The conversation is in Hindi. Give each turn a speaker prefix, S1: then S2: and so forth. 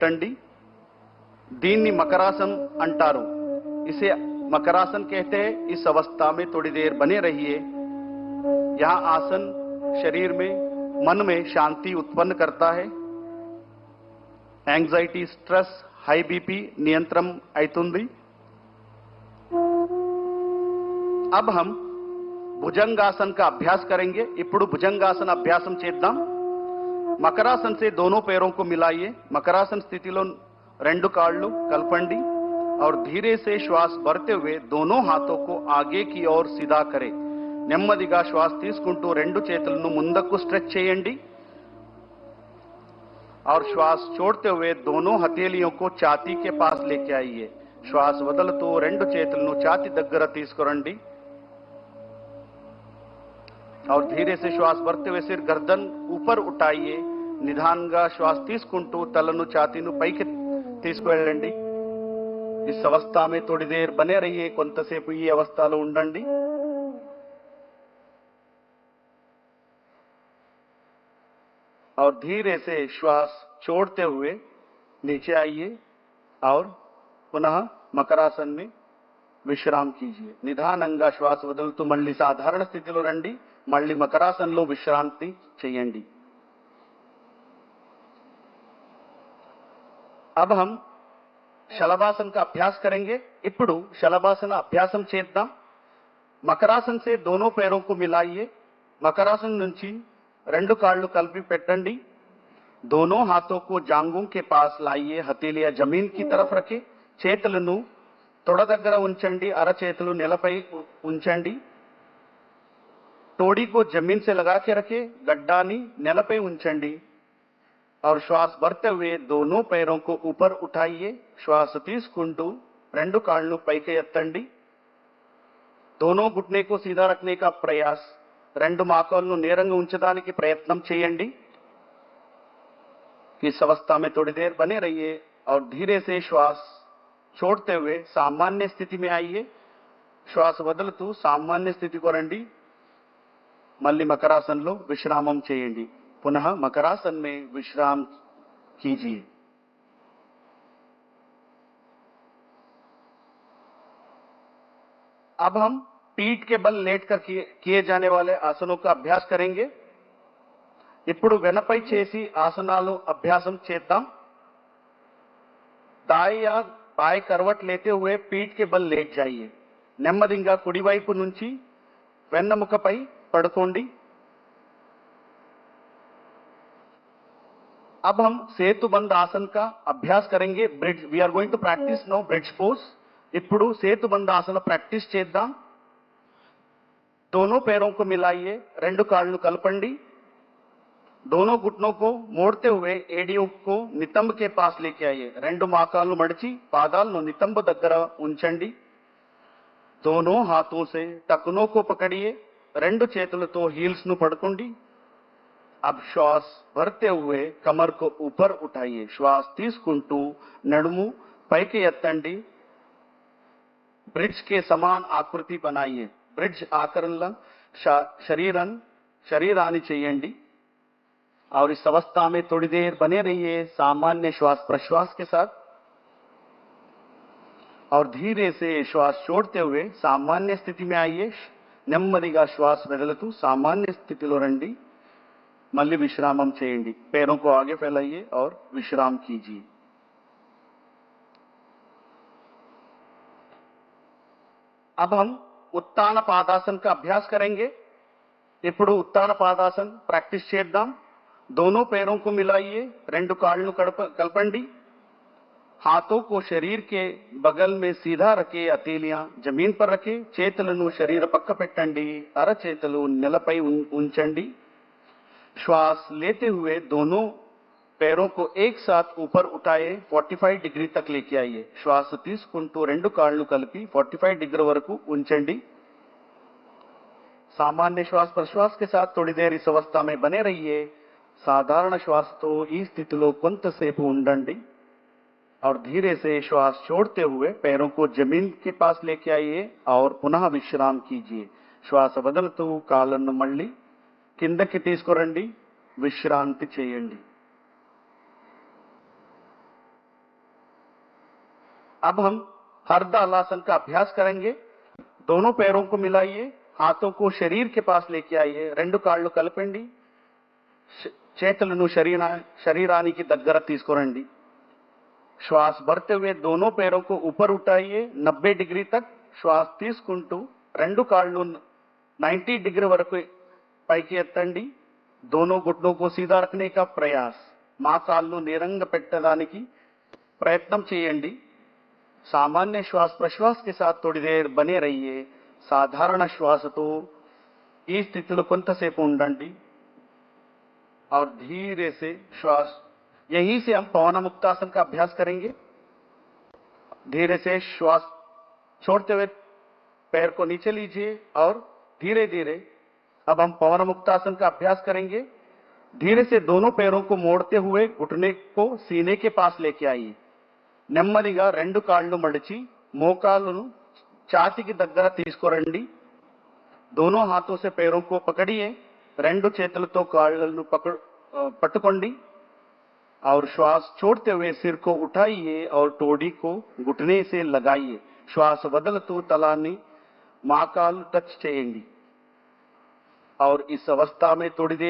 S1: टंडी दीन्नी मकरासन अंटारू। इसे मकरासन कहते हैं। इस अवस्था में थोड़ी देर बने रहिए। यह आसन शरीर में, मन में शांति उत्पन्न करता है। एंजाइटी, स्ट्रेस, हाई बीपी नियंत्रण अयतुंदी। अब हम भुजंगासन का अभ्यास करेंगे। इप्पुडु भुजंगासन अभ्यासम చేద్దాం। मकरासन से दोनों पैरों को मिलाइए। मकरासन स्थितिलो రెండు కాళ్ళు कलपंडी और धीरे से श्वास भरते हुए दोनों हाथों को आगे की ओर सीधा करें। నెమ్మదిగా श्वास తీసుకుంటూ రెండు చేతులను ముందుకు స్ట్రెచ్ చేయండి और श्वास छोड़ते हुए दोनों हथेलियों को छाती के पास लेके आइए। श्वास వదులుతూ రెండు చేతులను ఛాతీ దగ్గర తీసుకురండి और धीरे से श्वास भरते हुए सिर गर्दन ऊपर उठाइए। निधानगा श्वास తీసుకుంటూ తలను ఛాతీను పైకి తీసుకువెళ్ళండి। इस अवस्था में थोड़ी देर बने रहिए। కొంతసేపు ఈ అవస్థలో ఉండండి। और धीरे से श्वास छोड़ते हुए नीचे आइए और पुनः मकरासन में विश्राम कीजिए। निधानंगा श्वास వదులుతూ మళ్ళీ సాధారణ స్థితిలో రండి। మళ్ళీ మకరాసనంలో విశ్రాంతి చేయండి। अब हम शलभासन का अभ्यास करेंगे। ఇప్పుడు शलभासन अभ्यासम చేద్దాం। मकरासन से दोनों पैरों को मिलाइए। मकरासन నుంచి రెండు కాళ్ళు కలిపి పెట్టండి। दोनों हाथों को जांघों के पास लाइए। हथेलियां जमीन की तरफ रखें। చేతులను తొడ దగ్గర ఉంచండి। అరచేతులు నేలపై ఉంచండి। तोड़ी को जमीन से लगा के रखें। गड्डानी नेलपै ఉంచండి और श्वास भरते हुए दोनों पैरों को ऊपर उठाइए। श्वास తీసుకుంటూ రెండు కాళ్ళు పైకి ఎత్తండి। दोनों घुटने को सीधा रखने का प्रयास। రెండు మోకాళ్ళను నేరంగా ఉంచడానికి ప్రయత్నం చేయండి। इस अवस्था में थोड़ी देर बने रहिए और धीरे से श्वास छोड़ते हुए सामान्य स्थिति में आइए। श्वास వదులుతూ सामान्य स्थिति को రండి। మళ్ళీ మకరాసనంలో విశ్రామం చేయండి। पुनः मकरासन में विश्राम कीजिए। अब हम पीठ के बल लेटकर किए जाने वाले आसनों का अभ्यास करेंगे। ఇప్పుడు వెనపై చేసి ఆసనాలు అభ్యాసం చేద్దాం। दाएं या बाएं करवट लेते हुए पीठ के बल लेट जाइए। నెమ్మదిగా కుడివైపు నుంచి వెన్నెముకపై పడుకోండి। अब हम సేతుబంధ आसन का अभ्यास करेंगे। Bridge we are going to practice now bridge pose. ఇప్పుడు సేతుబంధ आसन प्रैक्टिस చేద్దాం। दोनों पैरों को मिलाइए। రెండు కాళ్ళు కలపండి। दोनों घुटनों को मोड़ते हुए एडियों को नितंब के पास लेके आइए। రెండు మోకాళ్ళు మడిచి పాదాలను నితంబ దగ్గర ఉంచండి। दोनों हाथों से टखनों को पकड़िए। రెండు చేతులతో హీల్స్ ను పట్టుకోండి। अब श्वास भरते हुए कमर को ऊपर उठाइए। श्वास తీసుకుంటూ నడుము పైకి ఎత్తండి। ब्रिज के समान आकृति बनाइए। ब्रिज आकरणला शरीराన్ని చేయండి और इस अवस्था में थोड़ी देर बने रहिए सामान्य श्वास प्रश्वास के साथ और धीरे से श्वास छोड़ते हुए सामान्य स्थिति में आइए। నెమ్మదిగా श्वास వదులుతూ सामान्य स्थितिలో రండి। మళ్ళీ విశ్రామం చేయండి। पैरों को आगे फैलाइए और विश्राम कीजिए। अब हम उत्तान पादासन का अभ्यास करेंगे। ఇప్పుడు उत्तान पादासन प्रैक्टिस చేద్దాం। दोनों पैरों को मिलाइए। రెండు కాళ్ళు కలపండి। हाथों को शरीर के बगल में सीधा रखे। हथेलियां जमीन पर रखे। చేతులను శరీర పక్క పెట్టండి। అరచేతులు నేలపై ఉంచండి। श्वास लेते हुए दोनों पैरों को एक साथ ऊपर उठाए 45 डिग्री तक लेके आइए। श्वास తీసుకుంటూ రెండు కాళ్ళు కలిపి 45 डिग्री వరకు ఉంచండి। सामान्य श्वास प्रश्वास के साथ थोड़ी देर इस अवस्था में बने रहिए। साधारण श्वास तो ఈ స్థితిలో కొంతసేపు ఉండండి और धीरे से श्वास छोड़ते हुए पैरों को जमीन के पास लेके आइए और पुनः विश्राम कीजिए। श्वास వదులుతూ కాళ్ళను మళ్ళీ కిందకి తీసుకురండి। విశ్రాంతి చేయండి। अब हम हरदालासन का अभ्यास करेंगे। दोनों पैरों को मिलाइए, हाथों को शरीर के पास लेके आइए, రెండు కాళ్ళు కలపండి, చేతులను శరీరానికి దగ్గర తీసుకురండి। श्वास भरते हुए दोनों पैरों को ऊपर उठाइए, 90 डिग्री तक श्वास తీసుకుంటూ రెండు కాళ్ళు 90 डिग्री వరకు పైకి ఎత్తండి। दोनों घुटनों को सीधा रखने का प्रयास, మా కాళ్ళు నిరంగా పెట్టడానికి प्रयत्न చేయండి। सामान्य श्वास प्रश्वास के साथ थोड़ी देर बने रहिए। साधारण श्वासतो ఈ స్థితిలో కొంతసేపు ఉండండి और धीरे से श्वास, यहीं से हम पवन मुक्तासन का अभ्यास करेंगे। धीरे से श्वास छोड़ते हुए पैर को नीचे लीजिए और धीरे धीरे अब हम पवन मुक्तासन का अभ्यास करेंगे। धीरे से दोनों पैरों को मोड़ते हुए घुटने को सीने के पास लेके आइए। నెమ్మదిగా రెండు కాళ్ళు మడిచి మోకాళ్ళను ఛాతీకి దగ్గర తీసుకురండి। दोनों हाथों से पैरों को पकड़िए, రెండు చేతులతో కాళ్ళను పట్టుకోండి और श्वास छोड़ते हुए सिर को उठाइए और टोडी को घुटने से लगाइए। श्वास వదులుతూ తలాన్ని మోకాలు టచ్ చేయండి और इस अवस्था में थोड़ी देर